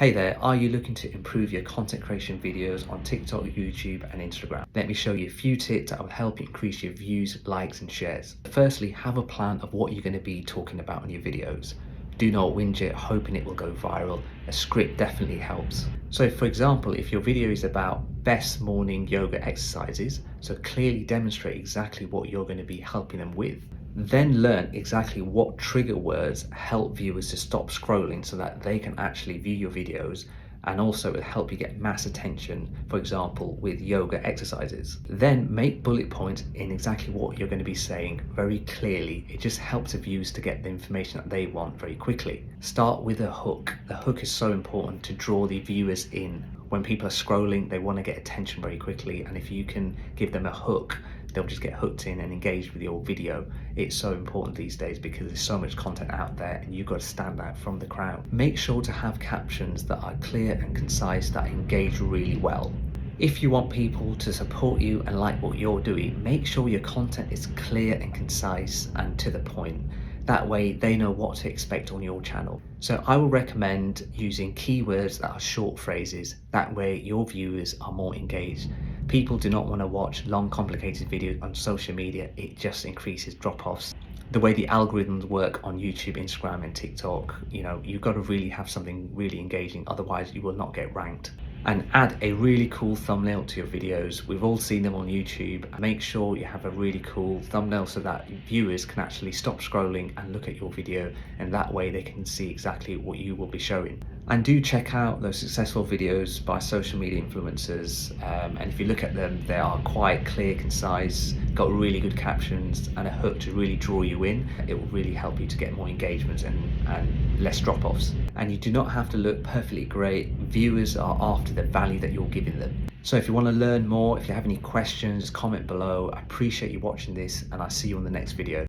Hey there, are you looking to improve your content creation videos on TikTok, YouTube and Instagram? Let me show you a few tips that will help you increase your views, likes and shares. Firstly, have a plan of what you're going to be talking about in your videos. Do not whinge it hoping it will go viral. A script definitely helps. So for example, if your video is about best morning yoga exercises, so clearly demonstrate exactly what you're going to be helping them with. Then learn exactly what trigger words help viewers to stop scrolling so that they can actually view your videos, and also it'll help you get mass attention, for example with yoga exercises. Then make bullet points in exactly what you're going to be saying very clearly. It just helps the viewers to get the information that they want very quickly. Start with a hook. The hook is so important to draw the viewers in. When people are scrolling, they want to get attention very quickly, and if you can give them a hook, they'll just get hooked in and engaged with your video. It's so important these days because there's so much content out there and you've got to stand out from the crowd. Make sure to have captions that are clear and concise, that engage really well. If you want people to support you and like what you're doing, make sure your content is clear and concise and to the point. That way they know what to expect on your channel. So I will recommend using keywords that are short phrases. That way your viewers are more engaged. People do not want to watch long complicated videos on social media. It just increases drop-offs. The way the algorithms work on YouTube, Instagram and TikTok, you've got to really have something really engaging, otherwise you will not get ranked. And add a really cool thumbnail to your videos. We've all seen them on YouTube. Make sure you have a really cool thumbnail so that viewers can actually stop scrolling and look at your video, and that way they can see exactly what you will be showing. And do check out those successful videos by social media influencers, and if you look at them, they are quite clear, concise, got really good captions and a hook to really draw you in. It will really help you to get more engagement and less drop-offs. And you do not have to look perfectly great. Viewers are after the value that you're giving them. So if you want to learn more, if you have any questions, comment below. I appreciate you watching this, and I'll see you on the next video.